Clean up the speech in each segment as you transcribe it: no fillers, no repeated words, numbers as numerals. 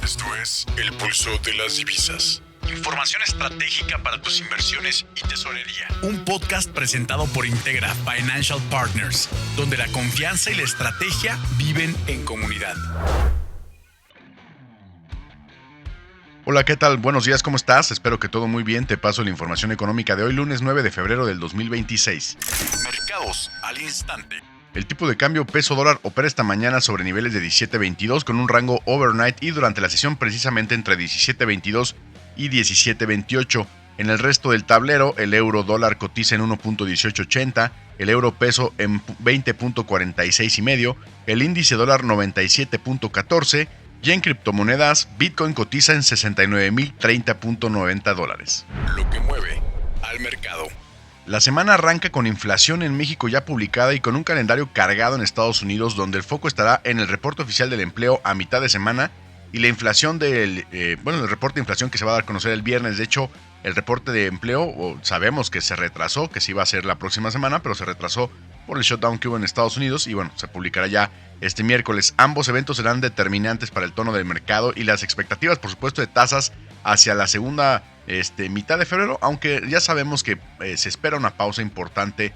Esto es El Pulso de las Divisas. Información estratégica para tus inversiones y tesorería. Un podcast presentado por Integra Financial Partners, donde la confianza y la estrategia viven en comunidad. Hola, ¿qué tal? Buenos días, ¿cómo estás? Espero que todo muy bien. Te paso la información económica de hoy, lunes 9 de febrero del 2026. Mercados al instante. El tipo de cambio peso-dólar opera esta mañana sobre niveles de 17.22 con un rango overnight y durante la sesión precisamente entre 17.22 y 17.28. En el resto del tablero, el euro-dólar cotiza en 1.1880, el euro-peso en 20.46 y medio, el índice dólar 97.14 y en criptomonedas, Bitcoin cotiza en 69.030.90 dólares. Lo que mueve al mercado. La semana arranca con inflación en México ya publicada y con un calendario cargado en Estados Unidos, donde el foco estará en el reporte oficial del empleo a mitad de semana y la inflación el reporte de inflación que se va a dar a conocer el viernes. De hecho, el reporte de empleo sabemos que se retrasó, que se iba a hacer la próxima semana, pero se retrasó por el shutdown que hubo en Estados Unidos y bueno, se publicará ya este miércoles. Ambos eventos serán determinantes para el tono del mercado y las expectativas, por supuesto, de tasas hacia la segunda mitad de febrero, aunque ya sabemos que se espera una pausa importante,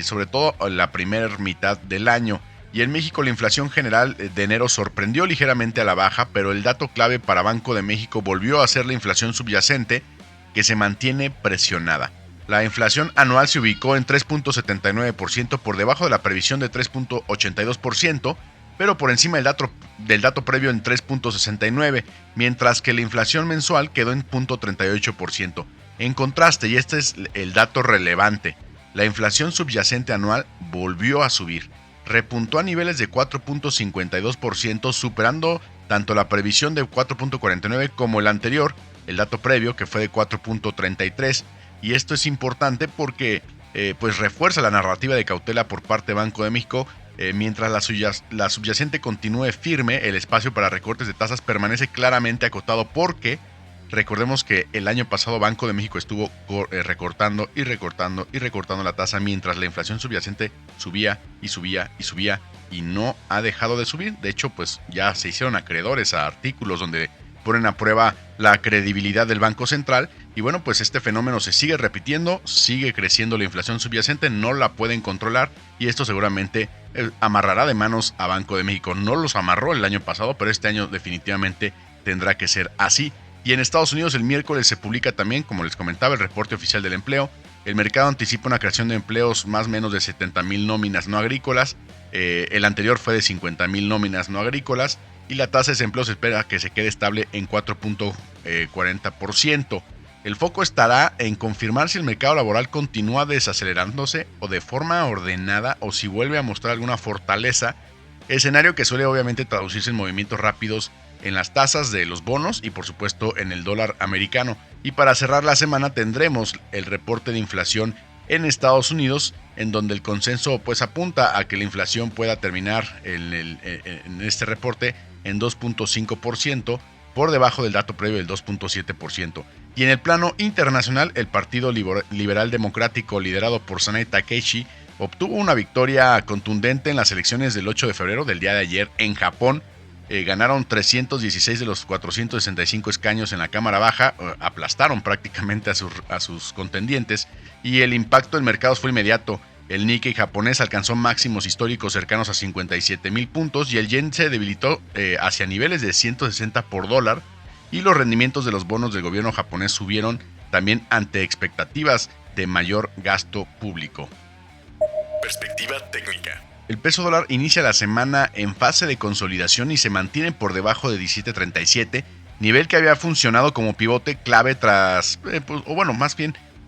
sobre todo en la primera mitad del año. Y en México la inflación general de enero sorprendió ligeramente a la baja, pero el dato clave para Banco de México volvió a ser la inflación subyacente, que se mantiene presionada. La inflación anual se ubicó en 3.79% por debajo de la previsión de 3.82%, pero por encima del dato previo en 3.69%, mientras que la inflación mensual quedó en 0.38%. En contraste, y este es el dato relevante, la inflación subyacente anual volvió a subir. Repuntó a niveles de 4.52%, superando tanto la previsión de 4.49% como el anterior, el dato previo, que fue de 4.33%. Y esto es importante porque pues refuerza la narrativa de cautela por parte de Banco de México. Mientras la subyacente continúe firme, el espacio para recortes de tasas permanece claramente acotado porque recordemos que el año pasado Banco de México estuvo recortando la tasa mientras la inflación subyacente subía y no ha dejado de subir. De hecho, pues ya se hicieron acreedores a artículos donde ponen a prueba la credibilidad del Banco Central y bueno, pues este fenómeno se sigue repitiendo, sigue creciendo la inflación subyacente, no la pueden controlar y esto seguramente amarrará de manos a Banco de México. No los amarró el año pasado, pero este año definitivamente tendrá que ser así. Y en Estados Unidos el miércoles se publica también, como les comentaba, el reporte oficial del empleo. El mercado anticipa una creación de empleos más o menos de 70,000 nóminas no agrícolas. El anterior fue de 50,000 nóminas no agrícolas. Y la tasa de desempleo se espera que se quede estable en 4.40%. El foco estará en confirmar si el mercado laboral continúa desacelerándose o de forma ordenada o si vuelve a mostrar alguna fortaleza, escenario que suele obviamente traducirse en movimientos rápidos en las tasas de los bonos y por supuesto en el dólar americano. Y para cerrar la semana tendremos el reporte de inflación en Estados Unidos, en donde el consenso pues apunta a que la inflación pueda terminar en este reporte en 2.5%, por debajo del dato previo del 2.7%. Y en el plano internacional, el Partido Liberal Democrático, liderado por Sanai Takeichi, obtuvo una victoria contundente en las elecciones del 8 de febrero del día de ayer en Japón. Ganaron 316 de los 465 escaños en la Cámara Baja, aplastaron prácticamente a sus contendientes y el impacto en mercados fue inmediato. El Nikkei japonés alcanzó máximos históricos cercanos a 57,000 puntos y el yen se debilitó hacia niveles de 160 por dólar y los rendimientos de los bonos del gobierno japonés subieron también ante expectativas de mayor gasto público. Perspectiva técnica. El peso dólar inicia la semana en fase de consolidación y se mantiene por debajo de 17.37, nivel que había funcionado como pivote clave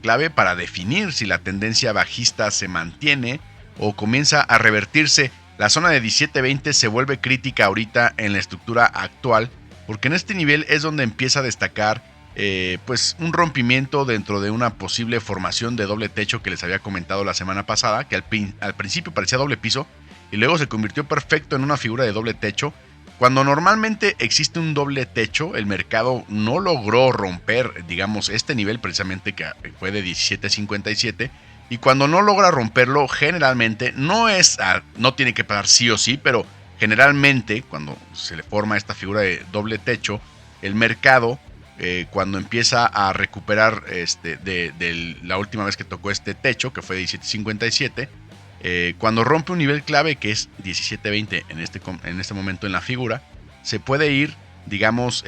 clave para definir si la tendencia bajista se mantiene o comienza a revertirse. La zona de 17.20 se vuelve crítica ahorita en la estructura actual, porque en este nivel es donde empieza a destacar pues un rompimiento dentro de una posible formación de doble techo que les había comentado la semana pasada, que al principio parecía doble piso y luego se convirtió perfecto en una figura de doble techo. Cuando normalmente existe un doble techo, el mercado no logró romper, digamos, este nivel precisamente que fue de 17.57, y cuando no logra romperlo, generalmente no tiene que pasar sí o sí, pero generalmente cuando se le forma esta figura de doble techo, el mercado, cuando empieza a recuperar de la última vez que tocó este techo, que fue 17.57, cuando rompe un nivel clave que es 17.20 en este momento en la figura, se puede ir, digamos,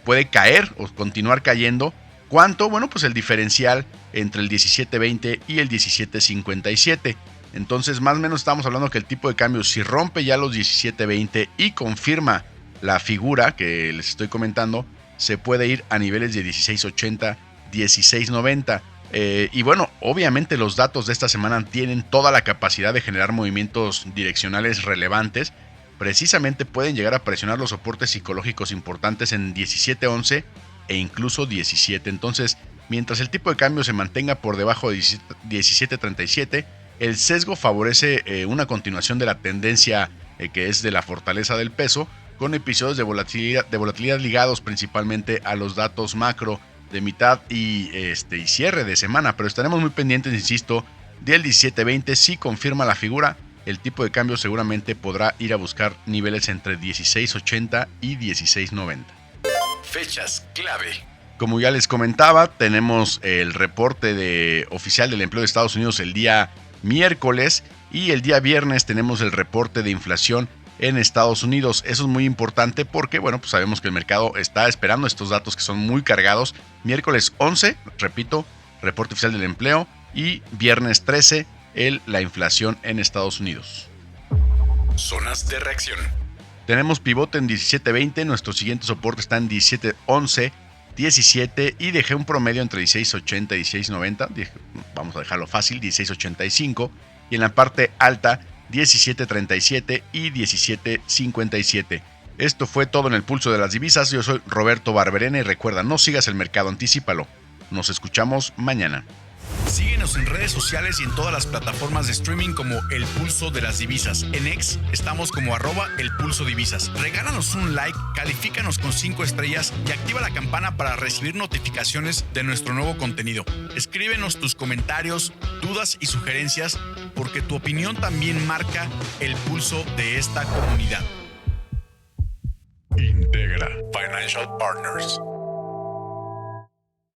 puede caer o continuar cayendo. ¿Cuánto? Bueno, pues el diferencial entre el 17.20 y el 17.57. Entonces, más o menos estamos hablando que el tipo de cambio, si rompe ya los 17.20 y confirma la figura que les estoy comentando, se puede ir a niveles de 16.80, 16.90. Y bueno, obviamente los datos de esta semana tienen toda la capacidad de generar movimientos direccionales relevantes. Precisamente pueden llegar a presionar los soportes psicológicos importantes en 17.11 e incluso 17. Entonces, mientras el tipo de cambio se mantenga por debajo de 17.37, el sesgo favorece una continuación de la tendencia que es de la fortaleza del peso, con episodios de volatilidad ligados principalmente a los datos macro de mitad y cierre de semana. Pero estaremos muy pendientes, insisto, del 17.20. Si confirma la figura, el tipo de cambio seguramente podrá ir a buscar niveles entre 16.80 y 16.90. Fechas clave. Como ya les comentaba, tenemos el reporte oficial del empleo de Estados Unidos el día miércoles, y el día viernes tenemos el reporte de inflación en Estados Unidos. Eso es muy importante porque, bueno, pues sabemos que el mercado está esperando estos datos que son muy cargados. Miércoles 11, repito, reporte oficial del empleo, y viernes 13, la inflación en Estados Unidos. Zonas de reacción. Tenemos pivote en 17.20, nuestro siguiente soporte está en 17.11, 17, y dejé un promedio entre 16.80 y 16.90, vamos a dejarlo fácil, 16.85, y en la parte alta 17.37 y 17.57. Esto fue todo en el Pulso de las Divisas. Yo soy Roberto Barberena y recuerda, no sigas el mercado, anticípalo. Nos escuchamos mañana. Síguenos en redes sociales y en todas las plataformas de streaming como El Pulso de las Divisas. En X estamos como @elpulsodivisas. Regálanos un like, califícanos con 5 estrellas y activa la campana para recibir notificaciones de nuestro nuevo contenido. Escríbenos tus comentarios, dudas y sugerencias, porque tu opinión también marca el pulso de esta comunidad. Integra Financial Partners.